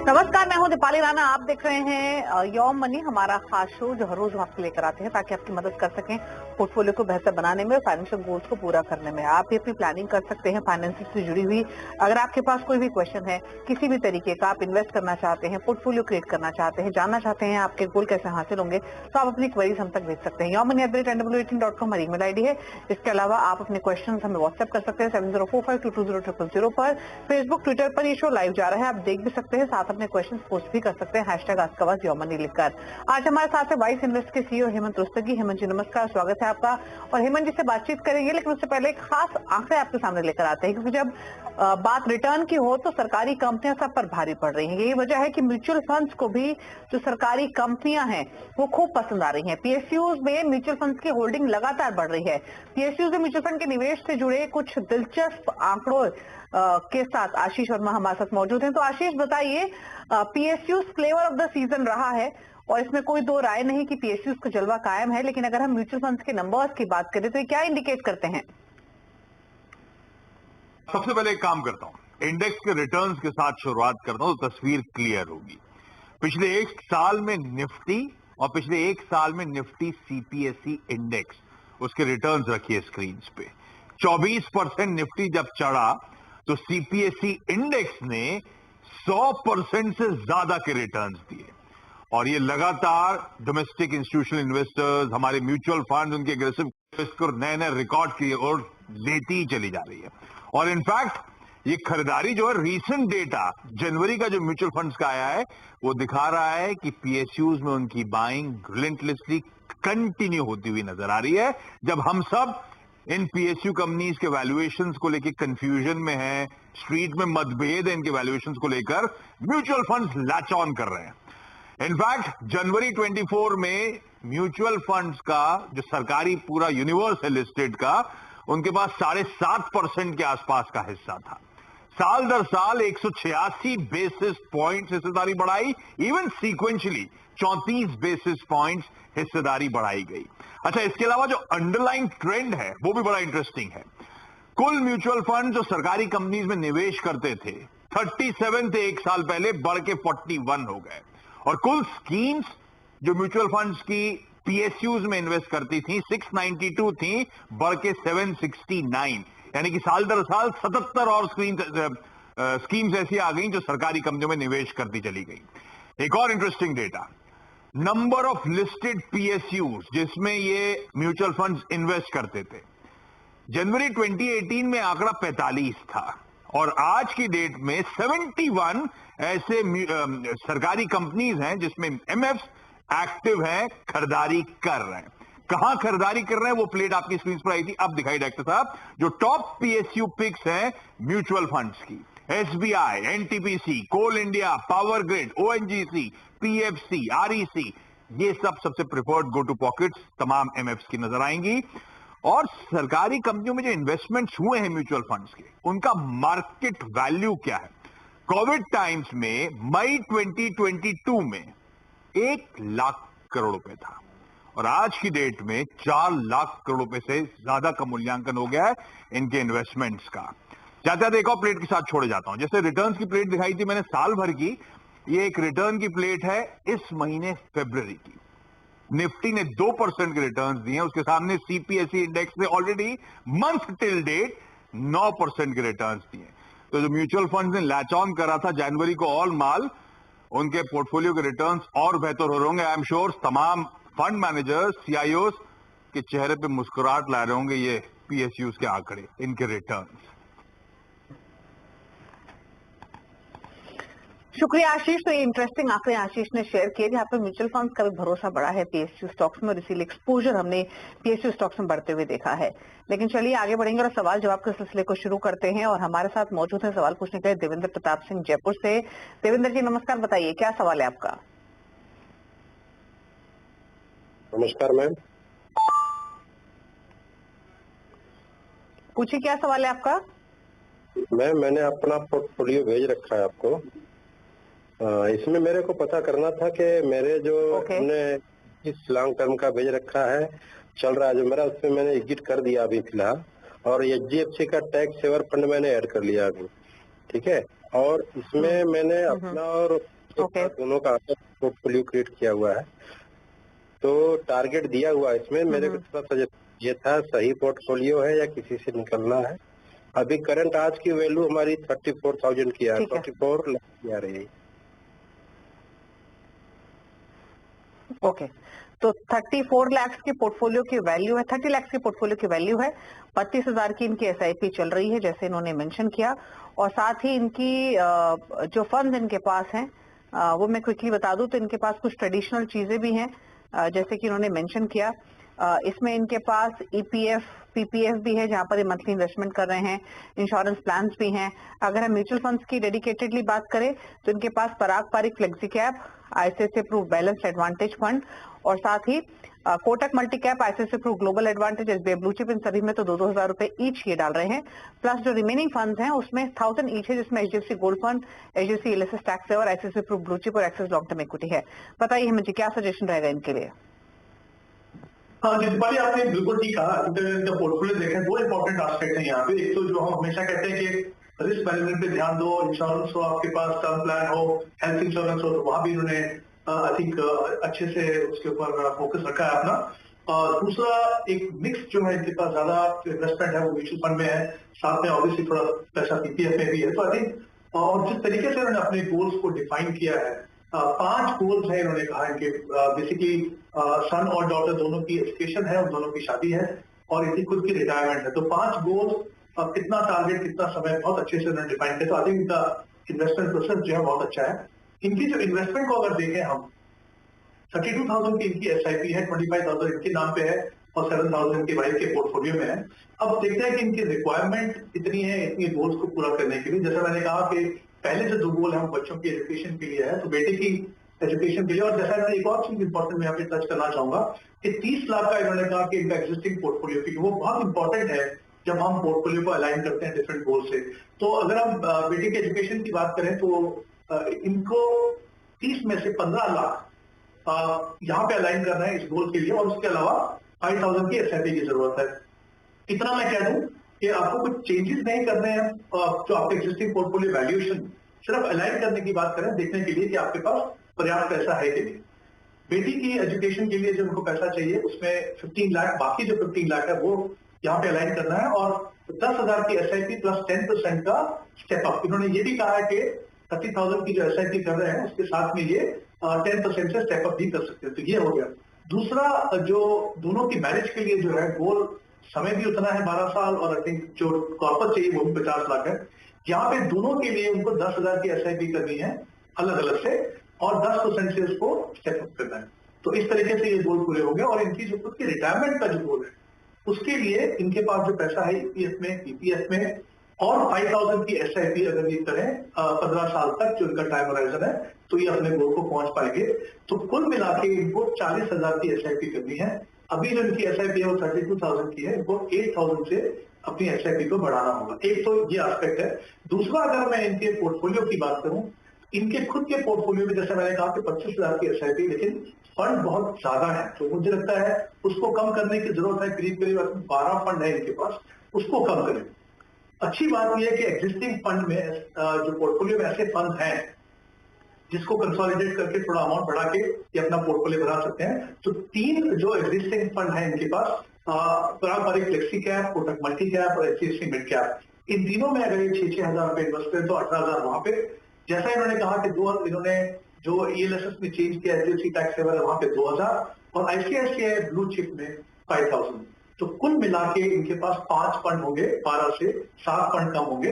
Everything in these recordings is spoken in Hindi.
नमस्कार, मैं हूं दीपाली राणा। आप देख रहे हैं यौम मनी, हमारा खास शो जो हर रोज आपको लेकर आते हैं ताकि आपकी मदद कर सकें पोर्टफोलियो को बेहतर बनाने में और फाइनेंशियल गोल्स को पूरा करने में। आप भी अपनी प्लानिंग कर सकते हैं फाइनेंस से जुड़ी हुई। अगर आपके पास कोई भी क्वेश्चन है किसी भी तरीके का, आप इन्वेस्ट करना चाहते हैं, पोर्टफोलियो क्रिएट करना चाहते हैं, जानना चाहते हैं आपके गोल कैसे हासिल होंगे, तो आप अपनी क्वेरीज हम तक भेज सकते हैं। yomani@nw18.com हमारी ईमेल आईडी है। इसके अलावा आप अपने क्वेश्चन हमें व्हाट्सएप कर सकते हैं 7045220000 पर। फेसबुक, ट्विटर पर ये शो लाइव जा रहा है, आप देख भी सकते हैं, साथ अपने क्वेश्चन पोस्ट भी कर सकते हैं #AskAwaz लिखकर। आज हमारे साथ है वाइस इन्वेस्ट के सीईओ हेमंत रुस्तगी। हेमंत जी नमस्कार, स्वागत है आपका। और हेमंत जी से बातचीत करेंगे, लेकिन उससे पहले एक खास आंकड़े आपके सामने लेकर आते हैं, क्योंकि जब बात रिटर्न की हो तो सरकारी कंपनियां सब पर भारी पड़ रही हैं। यही वजह है कि म्यूचुअल फंड्स को भी जो सरकारी कंपनियां हैं वो खूब पसंद आ रही हैं। पीएसयूज में म्यूचुअल फंड्स की होल्डिंग लगातार बढ़ रही है। पीएसयूज में म्यूचुअल फंड के निवेश से जुड़े कुछ दिलचस्प आंकड़ों के साथ आशीष वर्मा हमारे साथ मौजूद हैं। तो आशीष बताइए, PSU flavour of the season रहा है और इसमें कोई दो राय नहीं कि पीएसयू का जलवा कायम है, लेकिन अगर हम म्यूचुअल फंड्स के नंबर्स की बात करें तो ये क्या इंडिकेट करते हैं? सबसे पहले एक काम करता हूं, इंडेक्स के रिटर्न्स के साथ शुरुआत करता हूं तो तस्वीर क्लियर होगी। पिछले एक साल में निफ्टी और पिछले एक साल में निफ्टी सीपीएसई इंडेक्स, उसके रिटर्न्स रखिए स्क्रीन पे। 24% निफ्टी जब चढ़ा तो सीपीएसई इंडेक्स ने 100% से ज्यादा के रिटर्न्स दिए। और ये लगातार डोमेस्टिक इंस्टीट्यूशनल इन्वेस्टर्स, हमारे म्यूचुअल फंड, उनके एग्रेसिव को नए नए रिकॉर्ड की ओर लेती ही चली जा रही है। और इनफैक्ट ये खरीदारी जो है, रीसेंट डेटा जनवरी का जो म्यूचुअल फंड्स का आया है, वो दिखा रहा है कि पीएसयूज में उनकी बाइंग रिलेंटलेसली कंटिन्यू होती हुई नजर आ रही है। जब हम सब इन पीएसयू कंपनीज के वैल्यूएशंस को लेकर कंफ्यूजन में है, स्ट्रीट में मतभेद है इनके वैल्यूएशंस को लेकर, म्यूचुअल फंड्स लैच ऑन कर रहे हैं। इनफैक्ट जनवरी 24 में म्यूचुअल फंड्स का जो सरकारी पूरा यूनिवर्स है लिस्टेड का, उनके पास 7.5% के आसपास का हिस्सा था। साल दर साल 186 बेसिस पॉइंट्स हिस्सेदारी बढ़ाई, इवन सीक्वेंशियली 34 बेसिस पॉइंट्स हिस्सेदारी बढ़ाई गई। अच्छा, इसके अलावा जो अंडरलाइन ट्रेंड है वो भी बड़ा इंटरेस्टिंग है। कुल म्यूचुअल फंड जो सरकारी कंपनीज में निवेश करते थे 37 थे एक साल पहले, बढ़ के 41 हो गए। और कुल स्कीम्स जो म्यूचुअल फंड्स की पीएसयूज में इन्वेस्ट करती थी 692 थी, बढ़ के 769, यानी कि साल दर साल 77 और स्कीम्स ऐसी आ गई जो सरकारी कंपनियों में निवेश करती चली गई। एक और interesting data, number of listed PSUs जिसमें ये म्यूचुअल फंड्स इन्वेस्ट करते थे, जनवरी 2018 में आंकड़ा 45 था और आज की डेट में 71 ऐसे सरकारी कंपनीज हैं जिसमें एमएफ एक्टिव हैं, खरीदारी कर रहे हैं। कहां खरीदारी कर रहे हैं वो प्लेट आपकी स्क्रीन पर आई थी, अब दिखाई डायरेक्टर साहब। जो टॉप पीएसयू पिक्स हैं म्यूचुअल फंड्स की, SBI, NTPC, Coal India, power grid, ONGC, PFC, REC, ये सब सबसे प्रिफर्ड गो टू पॉकेट्स तमाम एमएफ्स की नजर आएंगी। और सरकारी कंपनियों में जो इन्वेस्टमेंट्स हुए हैं म्यूचुअल फंड्स के, उनका मार्केट वैल्यू क्या है? कोविड टाइम्स में मई 2022 में 1 लाख करोड़ रुपए था और आज की डेट में 4 लाख करोड़ रुपए से ज्यादा का मूल्यांकन हो गया है इनके इन्वेस्टमेंट्स का। जाते एक और प्लेट के साथ छोड़े जाता हूं। जैसे रिटर्न्स की प्लेट दिखाई थी मैंने साल भर की, ये एक रिटर्न की प्लेट है इस महीने फरवरी की। निफ्टी ने 2% के रिटर्न्स दिए हैं, उसके सामने सीपीएसई इंडेक्स ने ऑलरेडी मंथ टिल डेट 9% के रिटर्न्स दिए। तो जो म्यूचुअल फंड्स ने लैच ऑन करा था जनवरी को ऑल माल, उनके पोर्टफोलियो के रिटर्न्स और बेहतर हो रहे होंगे। आई एम श्योर तमाम फंड मैनेजर्स, सीआईओस के चेहरे पे मुस्कुराहट ला रहे होंगे ये पीएसयूज के आंकड़े, इनके रिटर्न्स। शुक्रिया आशीष। तो ये इंटरेस्टिंग आंकड़े आशीष ने शेयर किए, जहाँ पर म्यूचुअल फंड्स का भी भरोसा बढ़ा है पीएसयू स्टॉक्स में और इसीलिए एक्सपोजर हमने पीएसयू स्टॉक्स में बढ़ते हुए देखा है। लेकिन चलिए आगे बढ़ेंगे और सवाल जवाब के सिलसिले को शुरू करते हैं। और हमारे साथ मौजूद है सवाल पूछने के लिए देवेंद्र प्रताप सिंह जयपुर से। देवेंद्र जी नमस्कार, बताइए क्या सवाल है आपका? नमस्कार मैम। पूछिए क्या सवाल है आपका? मैंने अपना पोर्टफोलियो भेज रखा है आपको। इसमें मेरे को पता करना था कि मेरे जो हमने इस लॉन्ग टर्म का भेज रखा है चल रहा है जो मेरा, उसमें मैंने एग्जिट कर दिया अभी फिलहाल, और एचडीएफसी का टैक्स सेवर फंड मैंने ऐड कर लिया अभी, ठीक है। और इसमें मैंने अपना और ओके दोनों का पोर्टफोलियो क्रिएट किया हुआ है, तो टारगेट दिया हुआ है इसमें। मेरे को थोड़ा सजेस्ट ये था, सही पोर्टफोलियो है या किसी से निकलना है। अभी करंट आज की वैल्यू हमारी 34,000 की है, 44 लाख की आ रही है। ओके, तो 34 लाख की पोर्टफोलियो की वैल्यू है, 30 लाख की पोर्टफोलियो की वैल्यू है, 32,000 की इनकी एसआईपी चल रही है जैसे इन्होंने मेंशन किया। और साथ ही इनकी जो फंड्स इनके पास हैं वो मैं क्विकली बता दूं तो इनके पास कुछ ट्रेडिशनल चीजें भी हैं जैसे कि इन्होंने मेंशन किया। इसमें इनके पास ईपीएफ पीपीएफ भी है जहां पर ये मंथली इन्वेस्टमेंट कर रहे हैं, इंश्योरेंस प्लान्स भी हैं। अगर हम म्यूचुअल फंड्स की डेडिकेटेडली बात करें तो इनके पास Parag Parikh flexi cap, ICICI approved balance advantage fund और साथ ही Kotak multi cap, ICICI approved global advantage, SBI blue chip, इन सभी में तो 2,000 रुपए ईच ये डाल रहे हैं। प्लस जो रिमेनिंग फंड्स हैं उसमें 1,000 ईच है जिसमें HDFC gold fund, HDFC LSS tax saver, ICICI approved blue chip और एक्सिस लॉन्ग टर्म इक्विटी है। बताइए हमें जी क्या सजेशन रहेगा इनके लिए? हाँ जितपाली आपने बिल्कुल ठीक कहा। इनका पोर्टफोलियो देखें, दो इंपॉर्टेंट एस्पेक्ट है यहाँ पे। एक तो जो हम हमेशा कहते हैं कि रिस्क मैनेजमेंट पे ध्यान दो, इंश्योरेंस हो आपके पास, टर्म प्लान हो, हेल्थ इंश्योरेंस हो, तो वहां भी इन्होंने आई थिंक अच्छे से उसके ऊपर फोकस रखा है अपना। और दूसरा एक मिक्स जो है इनके पास ज्यादा इन्वेस्टमेंट है वो म्यूचुअल फंड में है, साथ में ऑब्वियसली थोड़ा पैसा पीपीएफ में भी है। तो आई थिंक और जिस तरीके से उन्होंने अपने गोल्स को डिफाइन किया है, 5 गोल्स है इन्होंने कहा इनके, बेसिकली सन और डॉटर दोनों की एजुकेशन है और दोनों की शादी है और इनकी खुद की रिटायरमेंट है। तो 5 गोल्स, कितना टारगेट, कितना समय, बहुत अच्छे से उन्होंने डिफाइन किया। तो आई थिंक इनका इन्वेस्टमेंट प्रोसेस जो है बहुत अच्छा है। इनकी जो इन्वेस्टमेंट को अगर देखें हम, 32,000 की इनकी एसआईपी है, 25,000 इनके नाम पे है और 7,000 इनके वाइफ के पोर्टफोलियो में है। अब देखते हैं कि इनकी रिक्वायरमेंट इतनी है इतनी गोल्स को पूरा करने के लिए। जैसा मैंने कहा कि पहले जो 2 गोल है वो बच्चों की एजुकेशन के लिए है, तो बेटे की एजुकेशन के लिए। और जैसा मैंने एक और चीज इंपॉर्टेंट मैं यहाँ पे टच करना चाहूंगा कि 30 लाख का इन्होंने कहा कि इनका एग्जिस्टिंग पोर्टफोलियो, क्योंकि वो बहुत इंपॉर्टेंट है जब हम पोर्टफोलियो को अलाइन करते हैं डिफरेंट गोल से। तो अगर हम बेटे की एजुकेशन की बात करें तो इनको 30 में से 15 लाख यहाँ पे अलाइन करना है इस गोल के लिए, और उसके अलावा 5,000 की एसआईपी की जरूरत है। इतना मैं कह दूं कि आपको कुछ चेंजेस नहीं करने हैं, जो आपके एग्जिस्टिंग पोर्टफोलियो वैल्यूएशन सिर्फ अलाइन करने की बात करें, देखने के लिए कि आपके पास पर्याप्त पैसा है कि नहीं। बेटी की एजुकेशन के लिए जो उनको पैसा चाहिए उसमें 15 लाख, बाकी जो 15 लाख है वो यहाँ पे अलाइन करना है। और 10,000 की एसआईपी प्लस 10% का स्टेप अप। इन्होंने ये भी कहा है कि 30,000 की जो एसआईपी कर रहे हैं उसके साथ में ये 10% से स्टेप अप भी कर सकते हैं। तो ये हो गया। दूसरा, जो दोनों की मैरिज के लिए जो है गोल, समय भी उतना है 12 साल, और आई थिंक जो कॉर्पस चाहिए वो भी 50 लाख है। यहाँ पे दोनों के लिए उनको 10,000 की एसआईपी करनी है अलग अलग से, और 10% से उसको स्टेप अप करना है। तो इस तरीके से ये गोल पूरे हो गए। और इनकी जो खुद की रिटायरमेंट का जो गोल है उसके लिए इनके पास जो पैसा है ईपीएफ में, पीपीएफ में, और 5,000 की एसआईपी अगर ये करें 15 साल तक जो इनका टाइम होराइजन है, तो ये अपने गोल को पहुंच पाएंगे। तो कुल मिला के इनको 40,000 की एसआईपी करनी है। अभी जो इनकी एसआईपी है वो 32,000 की है, इनको 8,000 से अपनी एसआईपी को बढ़ाना होगा। एक तो ये एस्पेक्ट है। दूसरा, अगर मैं इनके पोर्टफोलियो की बात करूं, इनके खुद के पोर्टफोलियो में जैसे मैंने कहा कि 25,000 की एसआईपी, लेकिन फंड बहुत ज्यादा है, तो मुझे लगता है उसको कम करने की जरूरत है। करीब करीब 12 फंड है इनके पास, उसको कम करें। अच्छी बात यह है कि एग्जिस्टिंग फंड में जो पोर्टफोलियो में ऐसे फंड हैं जिसको कंसोलिडेट करके थोड़ा अमाउंट बढ़ा के ये अपना पोर्टफोलियो बना सकते हैं। तो 3 जो एग्जिस्टिंग फंड है इनके पास, पारंपरिक flexi cap, Kotak multi cap और एचडीएफसी मिड कैप, इन तीनों में अगर ये 6,000 रुपए इन्वेस्ट करें तो 18,000 वहां पे। जैसा इन्होंने कहा कि इन्होंने जो ईएलएसएस में चेंज किया, एचडीएफसी टैक्स सेवर वहां पे 2,000 और आईसीआईसीआई ब्लू चिप में 5,000। तो कुल मिला के इनके पास 5 फंड होंगे, 12 से 7 फंड कम होंगे।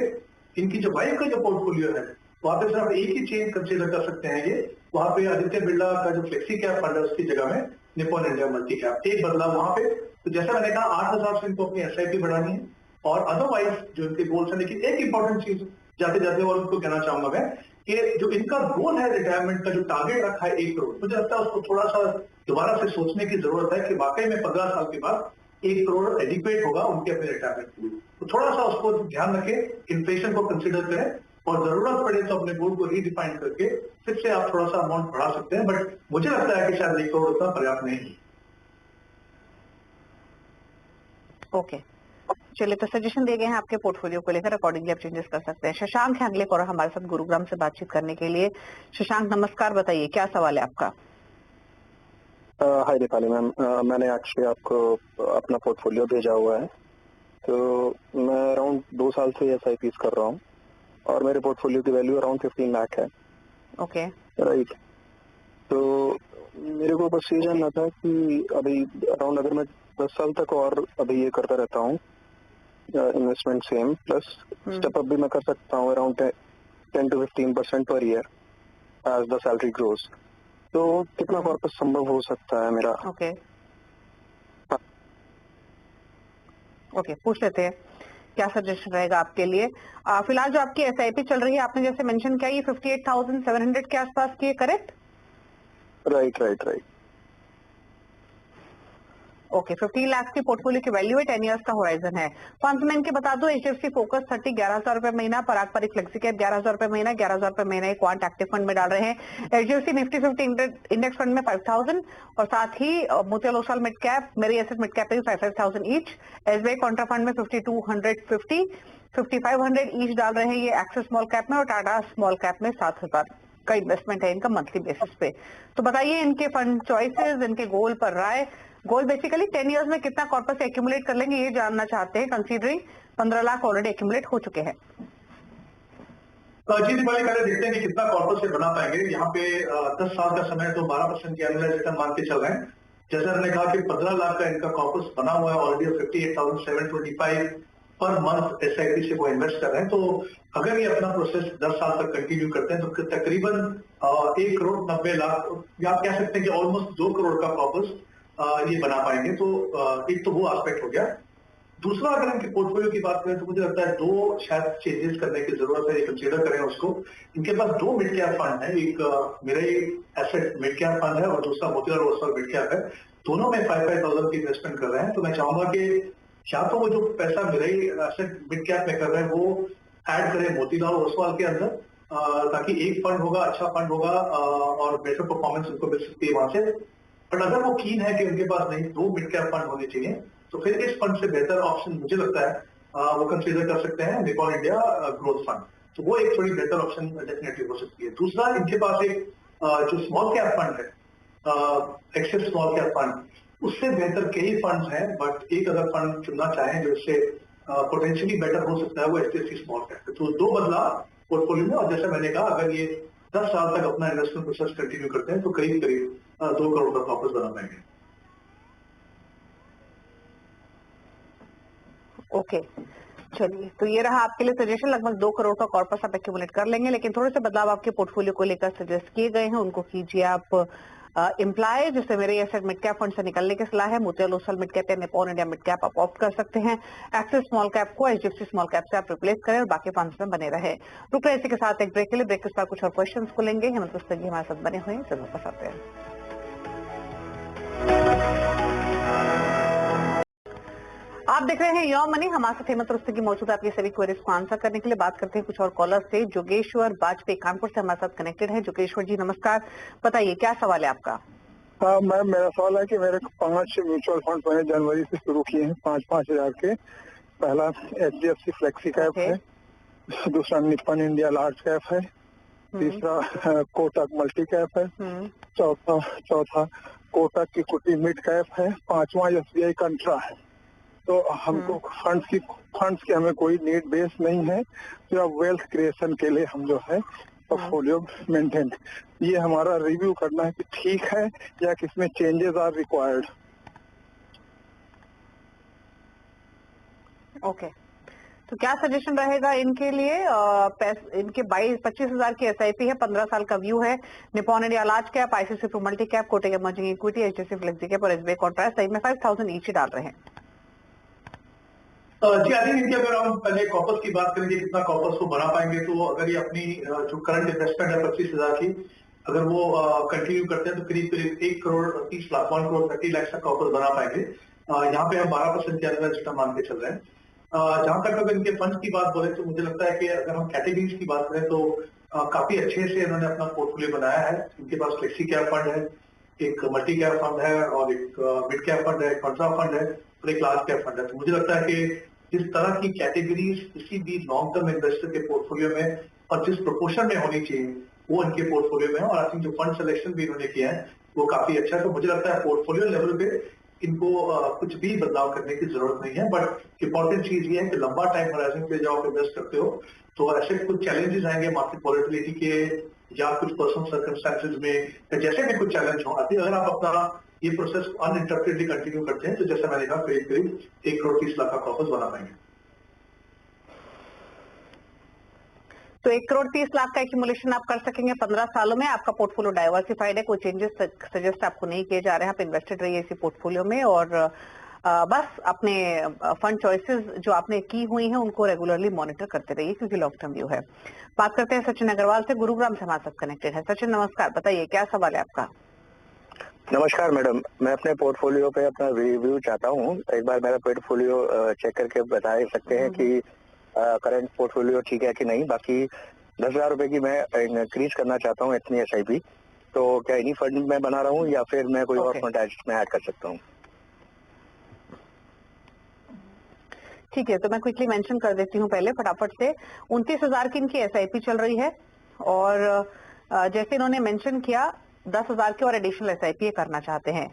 इनकी जो वाइफ का जो पोर्टफोलियो है वहां पे सिर्फ एक ही चेंज कंसिडर कर सकते हैं ये, वहां पे आदित्य बिरला का जो फ्लेक्सी कैप फंड है उसकी जगह में निपॉन इंडिया मल्टी कैप, एक बदलाव वहां पे। तो जैसा मैंने कहा 8,000 से इनको अपनी एसआईपी बढ़ानी है और अदरवाइज जो इनके गोल्स है। लेकिन एक इंपॉर्टेंट चीज जाते जाते और उनको कहना चाहूंगा मैं कि जो इनका गोल है रिटायरमेंट का, जो टारगेट रखा है 1 करोड़, मुझे लगता है उसको थोड़ा सा दोबारा से सोचने की जरूरत है कि वाकई में 15 साल के बाद 1 करोड़ एडिक्वेट होगा उनके अपने रिटायरमेंट के लिए। तो थोड़ा सा उसको ध्यान रखें, इन्फ्लेशन को कंसिडर करें और जरूरत पड़े तो अपने गोल को रीडिफाइन करके फिर से आप थोड़ा सा अमाउंट बढ़ा सकते हैं। बट मुझे लगता है कि शायद 1 करोड़ उतना पर्याप्त नहीं है। ओके, चलिए, तो सजेशन दिए गए हैं आपके पोर्टफोलियो को लेकर, अकॉर्डिंगली आप चेंजेस कर सकते हैं। शशांक है अगले कॉलर हमारे साथ गुरुग्राम से बातचीत करने के लिए। शशांक नमस्कार, बताइए क्या सवाल है आपका? हाय दीपाली मैम, मैंने एक्चुअली आपको अपना पोर्टफोलियो भेजा हुआ है। तो मैं अराउंड 2 साल से SIPs कर रहा हूँ और मेरे पोर्टफोलियो की वैल्यू अराउंड 15 लाख है। Okay, right. तो मेरे को बस ये जानना था कि अभी अराउंड अगर मैं 10 साल तक और अभी ये करता रहता हूँ investment same plus step up भी मैं कर सकता हूँ अराउंड 10 to 15% पर year as the salary grows, तो कितना कॉर्पस संभव हो सकता है मेरा? ओके, ओके, पूछ लेते हैं क्या सजेशन रहेगा आपके लिए। फिलहाल जो आपकी SIP चल रही है, आपने जैसे मेंशन किया, ये 58,700 के आसपास की है, करेक्ट? राइट। ओके, 15 लाख की पोर्टफोलियो की वैल्यू है, 10 इयर्स का होराइजन है। फंड्स में इनके बता दो, HDFC फोकस 30 11,000 रुपए महीना, पराग परिक फ्लेक्सी कैप 11,000 रुपए महीना, 11,000 रुपए महीना ये क्वांट एक्टिव फंड में डाल रहे हैं। HDFC निफ्टी 50 इंडेक्स फंड में 5,000 और साथ ही मोतियाल ओसवाल मिड कैप, मेरी एसेट मिड कैप पे 5,500 ईच। SBI कॉन्ट्रा फंड में 5250, 5500 ईच डाल रहे हैं ये एक्सिस स्मॉल कैप में, और टाटा स्मॉल कैप में 7,000 का इन्वेस्टमेंट है इनका मंथली बेसिस पे। तो बताइए इनके फंड चॉइसेस, इनके गोल पर राय। गोल बेसिकली 10 इयर्स में कितना कॉर्पस एक्यूमुलेट कर लेंगे ये जानना चाहते हैं, कंसीडरिंग 15 लाख ऑलरेडी एक्यूमुलेट हो चुके हैं। जी दीपाली, पहले देखते हैं कि कितना कॉर्पस से बना पाएंगे। यहाँ पे 10 साल का समय है, तो 12% की एनुअलाइज रिटर्न मान के चल रहे हैं। जैसा हमने कहा कि 15 लाख का इनका कॉर्पस बना हुआ है ऑलरेडी, 58,725 पर मंथ SIP से वो इन्वेस्ट कर रहे हैं। तो अगर ये अपना प्रोसेस 10 साल तक कंटिन्यू करते हैं तो तकरीबन 1,90,00,000 या आप कह सकते हैं कि ऑलमोस्ट 2 करोड़ का कॉर्पस ये बना पाएंगे। तो एक तो वो एस्पेक्ट हो गया। दूसरा, अगर इनके पोर्टफोलियो की बात करें तो मुझे लगता है 2 शायद चेंजेस करने की जरूरत है, ये कंसीडर करें उसको। इनके पास 2 मिड कैप फंड है, एक मेरा एसेट मिड कैप फंड है और दूसरा मोतीलाल ओसवाल मिड कैप है। दोनों में 5,000 की इन्वेस्टमेंट कर रहे हैं। तो मैं चाहूंगा कि या तो वो जो पैसा मेरा एसेट मिड कैप में कर रहे हैं वो ऐड करें मोतीलाल ओसवाल के अंदर, ताकि एक फंड होगा, अच्छा फंड होगा और बेटर परफॉर्मेंस उनको मिल सकती है वहां से। बट अगर वो कीन है कि उनके पास नहीं 2 मिड कैप फंड होने चाहिए, तो फिर इस फंड से बेहतर ऑप्शन मुझे लगता है वो कंसीडर कर सकते हैं निपॉन इंडिया ग्रोथ फंड। तो वो एक थोड़ी बेहतर ऑप्शन डेफिनेटली हो सकती है। दूसरा, इनके पास एक जो स्मॉल कैप फंड है, एक्सेस स्मॉल कैप फंड, उससे बेहतर कई फंड्स हैं, बट एक अगर फंड चुनना चाहें जो इससे पोटेंशियली बेटर हो सकता है वो HDFC स्मॉल कैप। तो 2 बदलाव पोर्टफोलियो में। और जैसे मैंने कहा, अगर ये 10 साल तक अपना इन्वेस्टमेंट प्रोसेस कंटिन्यू करते हैं तो करीब 2 करोड़ का वापस बना पाएंगे। ओके, चलिए, तो ये रहा आपके लिए सजेशन। लगभग 2 करोड़ का कॉर्पस आप एक्यूमुलेट कर लेंगे, लेकिन थोड़े से बदलाव आपके पोर्टफोलियो को लेकर सजेस्ट किए गए हैं, उनको कीजिए आप इम्प्लाय। जैसे मेरे एसेट मिड कैप फंड से निकलने की सलाह है, मोतियाल ओसवाल मिड कैप या निपॉन इंडिया मिड कैप आप ऑप्ट कर सकते हैं। एक्सिस स्मॉल कैप को HDFC स्मॉल कैप से आप रिप्लेस करें और बाकी फंड्स में बने रहे। रुक रहे इसी के साथ एक ब्रेक के लिए। ब्रेक के बाद कुछ और क्वेश्चंस को लेंगे। हेमंत पुस्तक हमारे साथ बने हुए हैं, जरूर पसंद हैं। आप देख रहे हैं योर मनी, हमारे साथ हेमंत रुस्तगी मौजूद है आपकी सभी क्वेरीज को आंसर करने के लिए। बात करते हैं कुछ और कॉलर से। जोगेश्वर वाजपेयी कानपुर से हमारे साथ कनेक्टेड है। जोगेश्वर जी नमस्कार, बताइए क्या सवाल है आपका? हाँ मैम, मेरा सवाल है कि मेरे 5 म्यूचुअल फंड मैंने जनवरी से शुरू किए हैं, 5-5 हजार के। पहला HDFC फ्लेक्सी कैप है, दूसरा निपॉन इंडिया लार्ज कैप है, तीसरा कोटक मल्टी कैप है, चौथा कोटक इक्विटी मिड कैप है, 5वां SBI कंट्रा है। तो हमको फंड्स की हमें कोई नीड बेस नहीं है, सिर्फ वेल्थ क्रिएशन के लिए हम जो है पोर्टफोलियो मेंटेन, ये हमारा रिव्यू करना है कि ठीक है या किसमें चेंजेस आर रिक्वायर्ड। ओके, तो क्या सजेशन रहेगा इनके लिए? इनके 25,000 की SIP है, 15 साल का व्यू है। Nippon India large cap, ICICI Pru multi cap, Kotak emerging equity, HDFC flexi cap और SBI कॉन्ट्रा सही में 5,000 ईच डाल रहे हैं। जी, आई थिंक इनके अगर हम पहले कॉर्पस की बात करेंगे, कितना कॉर्पस को बना पाएंगे, तो अगर ये अपनी जो करंट इन्वेस्टमेंट है 25,000 की, अगर वो कंटिन्यू करते हैं तो करीब करीब 1 करोड़ 30 लाख 1 करोड़ 30 लाख का कॉर्पस बना पाएंगे। यहाँ पे हम 12% के एनुअल रिटर्न मान के चल रहे हैं। जहां तक अगर इनके फंड की बात बोले तो मुझे लगता है कि अगर हम कैटेगरीज की बात करें तो काफी अच्छे से इन्होंने अपना पोर्टफोलियो बनाया है। इनके पास फ्लेक्सी कैप फंड है, एक मल्टी कैप फंड है और एक मिड कैप फंड है, एक कंट्रा फंड है और एक लार्ज कैप फंड है। तो मुझे लगता है कि जिस तरह की कैटेगरीज किसी भी लॉन्ग टर्म इन्वेस्टर के पोर्टफोलियो में और जिस प्रोपोर्शन में होनी चाहिए वो इनके पोर्टफोलियो में है। और आई थिंक जो फंड सिलेक्शन भी इन्होंने किया है वो काफी अच्छा है। तो मुझे लगता है पोर्टफोलियो लेवल पे इनको कुछ भी बदलाव करने की जरूरत नहीं है। बट इंपॉर्टेंट चीज ये है कि लंबा टाइम होराइजन पे जब आप इन्वेस्ट करते हो तो ऐसे कुछ चैलेंजेस आएंगे मार्केट वॉलेटिलिटी के या कुछ पर्सनल सर्कमस्टेंसेज में या जैसे भी कुछ चैलेंज हो आती है। अगर आप अपना ये प्रोसेस अनइंटरप्टेडली कंटिन्यू करते हैं तो जैसे मैंने कहा करीब करीब 1 करोड़ 30 लाख का प्रॉफिट बना पाएंगे। तो 1 करोड़ 30 लाख का एक्यूमुलेशन आप कर सकेंगे 15 सालों में। आपका पोर्टफोलियो डाइवर्सिफाइड है, कोई चेंजेस सजेस्ट आपको नहीं किए जा रहे हैं, आप इन्वेस्टेड रहिए इसी पोर्टफोलियो में और बस अपने फंड चॉइसेस जो आपने की हुई हैं उनको रेगुलरली मॉनिटर करते रहिए क्योंकि लॉन्ग टर्म व्यू है। बात करते हैं सचिन अग्रवाल से, गुरुग्राम से हमारे साथ कनेक्टेड है। सचिन नमस्कार, बताइए क्या सवाल है आपका? नमस्कार मैडम, मैं अपने पोर्टफोलियो पे अपना रिव्यू चाहता हूँ। एक बार मेरा पोर्टफोलियो चेक करके बता सकते हैं कि करंट पोर्टफोलियो ठीक है कि नहीं। बाकी 10,000 रुपए की मैं इंक्रीज करना चाहता हूँ इतनी SIP, तो क्या इन्हीं फंड में बना रहा हूँ या फिर मैं कोई और फंड में ऐड कर सकता हूँ? ठीक है, तो मैं क्विकली मेंशन कर देती हूँ पहले फटाफट से। 29,000 की इनकी SIP चल रही है और जैसे इन्होंने मेंशन किया 10,000 की और एडिशनल SIP ये करना चाहते हैं।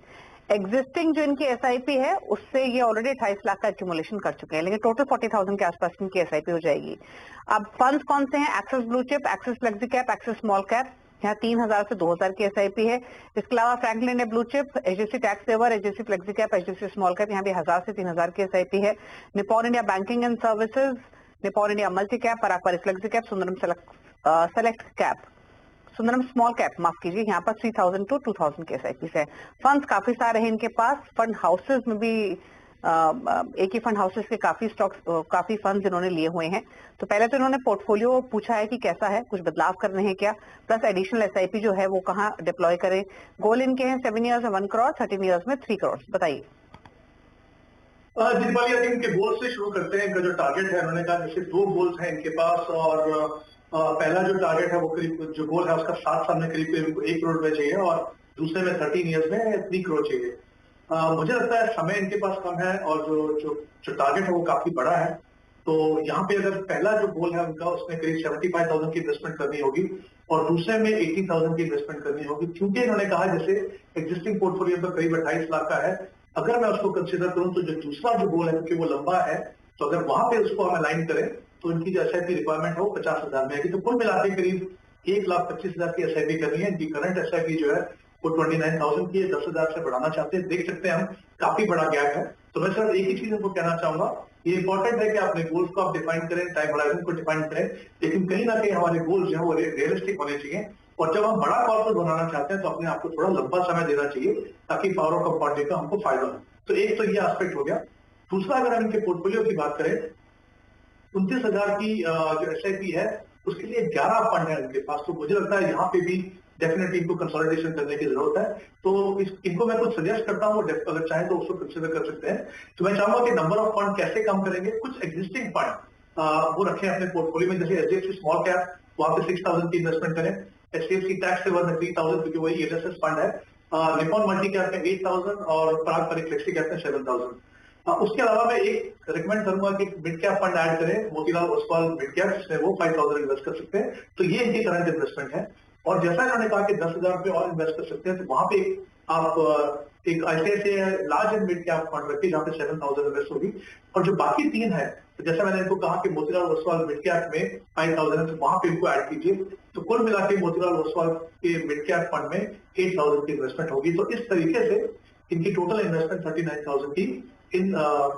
एग्जिस्टिंग जो इनकी SIP है उससे ये ऑलरेडी 28 लाख का एक्यूमुलेशन कर चुके हैं, लेकिन टोटल 40,000 के आसपास इनकी SIP हो जाएगी। अब फंड्स कौन से हैं? Axis blue chip, Axis flexi cap, Axis small cap, यहाँ 3,000 से 2,000 की SIP है। इसके अलावा Franklin blue chip, HDFC tax saver, HDFC flexi cap, HDFC small cap, यहाँ भी 1,000 से 3,000 की SIP है। Nippon India banking and services, Nippon India multi cap, Parag Parikh flexi cap, Sundaram select cap, Sundaram small cap माफ कीजिए, यहाँ पर 3,000 to 2,000 के SIP है। फंड्स काफी सारे हैं इनके पास। फंड हाउसेज में भी एक ही फंड हाउसेज के काफी स्टॉक्स, काफी फंड्स इन्होंने लिए हुए हैं। तो पहले तो इन्होंने पोर्टफोलियो पूछा है कि कैसा है, कुछ बदलाव करने हैं क्या, प्लस एडिशनल SIP जो है वो कहाँ डिप्लॉय करें। गोल इनके हैं 7 ईयर्स में 1 करोड़, 13 ईयर्स में 3 करोड़। बताइए दीपाली, आई थिंक इनके गोल्स से शुरू करते हैं। इनका जो टारगेट है उन्होंने कहा जैसे 2 गोल्स हैं इनके पास और पहला जो टारगेट है वो करीब जो गोल है उसका 7 साल में करीब 1 करोड़ रुपए चाहिए और दूसरे में 13 ईयर्स में 3 करोड़ चाहिए। मुझे लगता है समय इनके पास कम है और जो टारगेट है वो काफी बड़ा है। तो यहाँ पे अगर पहला जो गोल है उनका उसमें करीब 75,000 की इन्वेस्टमेंट करनी होगी और दूसरे में 80,000 की इन्वेस्टमेंट करनी होगी। क्योंकि इन्होंने कहा जैसे एग्जिस्टिंग पोर्टफोलियो पर करीब 28 लाख का है, अगर मैं उसको कंसिडर करूं तो जो दूसरा जो गोल है क्योंकि वो लंबा है, तो अगर वहां पे उसको हम अलाइन करें तो इनकी जो SIP रिक्वायरमेंट है वो 50,000 में आएगी। तो कुल मिलाकर करीब 1,25,000 की SIP करनी है। इनकी करंट SIP जो है वो 29,000 की है, 10,000 से बढ़ाना चाहते हैं। देख सकते हैं हम काफी बड़ा गैप है। तो मैं सर एक ही चीज आपको कहना चाहूंगा, ये इंपॉर्टेंट है कि अपने गोल्स को आप डिफाइन करें, टाइम होराइजन को डिफाइन करें, लेकिन कहीं ना कहीं हमारे गोल्स जो है वो रियलिस्टिक होने चाहिए। और जब हम बड़ा कॉर्पोरेट बनाना चाहते हैं तो अपने आप को थोड़ा लंबा समय देना चाहिए ताकि पावर ऑफ कंपाउंडिंग का हमको फायदा हो। तो एक तो ये एस्पेक्ट हो गया। दूसरा, अगर हम इनके पोर्टफोलियो की बात करें, 29,000 की जो SIP है उसके लिए 11 फंड है इनके पास। तो मुझे लगता है यहाँ पे भी डेफिनेटली इनको कंसोलिडेशन करने की जरूरत है। तो इनको मैं कुछ सजेस्ट करता हूँ, अगर चाहें तो उसको कंसिडर कर सकते हैं। तो मैं चाहूंगा कि नंबर ऑफ फंड कैसे कम करेंगे, कुछ एग्जिस्टिंग फंड वो रखें अपने पोर्टफोलियो में। जैसे HDFC स्मॉल कैप, वहां पे 6,000 की इन्वेस्टमेंट करें। HDFC टैक्स सेवर में 3,000 क्योंकि वही LSS फंड है। निपॉन मल्टी कैप में 8,000 और पराग पारी फ्लेक्सी कैप में 7,000। उसके अलावा मैं एक रिकमेंड करूंगा कि मिड कैप फंड ऐड करें, मोतीलाल ओसवाल मिड कैप, जिसमें वो 5,000 इन्वेस्ट कर सकते हैं। तो ये इनकी करंट इन्वेस्टमेंट है। और जैसा इन्होंने कहा कि 10,000 रुपये और इन्वेस्ट कर सकते हैं, तो वहां पे आप एक ऐसे large and mid cap fund रखिए जहाँ पे 7,000 इन्वेस्ट होगी। और जो बाकी 3 है, तो जैसा मैंने इनको कहा कि मोतीलाल ओसवाल मिड कैप में 5,000 है, तो वहां पे इनको ऐड कीजिए। तो कुल मिला के मोतीलाल ओसवाल के मिड कैप फंड में 8,000 की इन्वेस्टमेंट होगी। तो इस तरीके से इनकी टोटल इन्वेस्टमेंट 39,000 की in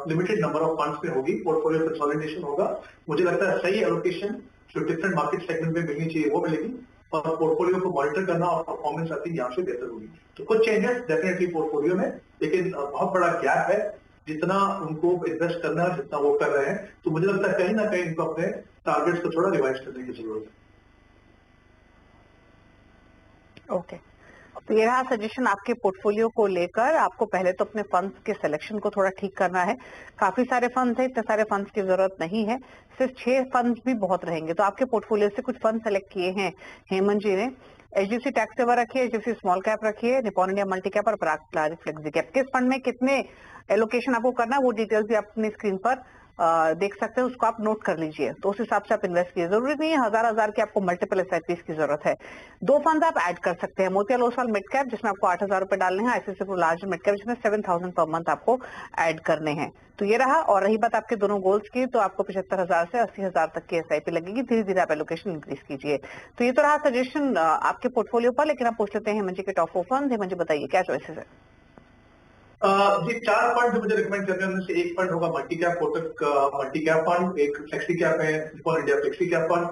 limited number of funds में होगी। पोर्टफोलियो कंसोलिडेशन होगा। मुझे लगता है सही एलोकेशन जो डिफरेंट मार्केट सेगमेंट में मिलनी चाहिए वो मिलेगी और पोर्टफोलियो को मॉनिटर करना और परफॉर्मेंस आई थिंक यहाँ से बेहतर होगी। तो कुछ चेंजेस डेफिनेटली पोर्टफोलियो में, लेकिन बहुत बड़ा गैप है जितना उनको इन्वेस्ट करना है जितना वो कर रहे हैं। तो मुझे लगता है कहीं ना कहीं इनको अपने टारगेट्स को थोड़ा रिवाइज करने की जरूरत है। ओके, तो ये रहा सजेशन आपके पोर्टफोलियो को लेकर। आपको पहले तो अपने फंड्स के सिलेक्शन को थोड़ा ठीक करना है। काफी सारे फंड्स हैं, इतने सारे फंड्स की जरूरत नहीं है, सिर्फ 6 फंड्स भी बहुत रहेंगे। तो आपके पोर्टफोलियो से कुछ फंड सेलेक्ट किए हैं हेमंत जी ने। HDFC टैक्स सेवर रखिए, HDFC स्मॉल कैप रखिए, निपॉन इंडिया मल्टी कैप और पराग पारी फ्लेक्सी कैप। किस फंड में कितने एलोकेशन आपको करना है वो डिटेल्स भी आप अपनी स्क्रीन पर देख सकते हैं, उसको आप नोट कर लीजिए, तो उस हिसाब से आप इन्वेस्ट कीजिए। जरूरी नहीं है हजार की आपको मल्टीपल एसआईपी की जरूरत है। 2 फंड आप ऐड कर सकते हैं, मोतीलाल ओसवाल मिड कैप जिसमें आपको 8,000 रुपए डालने हैं, ICICI Pru large mid cap जिसमें 7,000 पर मंथ आपको ऐड करने हैं। तो ये रहा। और रही बात आपके दोनों गोल्स की, तो आपको 75,000 से 80,000 तक की एसआईपी लगेगी। धीरे धीरे आप एलोकेशन इंक्रीज कीजिए। तो ये तो रहा सजेशन आपके पोर्टफोलियो पर। लेकिन आप पूछ लेते हैं हेमंत जी के टॉप 4 फंड। हेमंत जी बताइए क्या चॉइसेस है? जी 4 फंड जो मुझे रिकमेंड करते हैं उनमें से एक फंड होगा multi cap Kotak multi cap fund, एक फ्लेक्सी कैप है Nippon India flexi cap fund,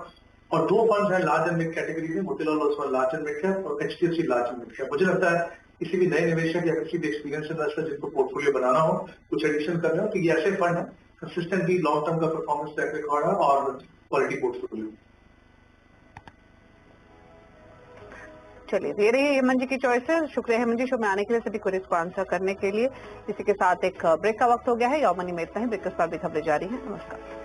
और 2 फंड है लार्ज एंड मिड कैटेगरी में, Motilal Oswal large and mid cap और HDFC large and mid cap. मुझे लगता है किसी भी नए निवेशक या किसी भी एक्सपीरियंस इन्वेस्टर जिनको पोर्टफोलियो बनाना हो, कुछ एडिशन करना हो, तो ये ऐसे फंड है कंसिस्टेंटली लॉन्ग टर्म का परफॉर्मेंस ट्रैक रिकॉर्ड है और क्वालिटी पोर्टफोलियो। चलिए, ये रही हेमंत जी की चॉइसेस। शुक्रिया हेमंत जी शो में आने के लिए, सभी क्वेरीज को आंसर करने के लिए। इसी के साथ एक ब्रेक का वक्त हो गया है। योर मनी में इतना ही। ब्रेक के बाद भी खबरें जारी हैं। नमस्कार।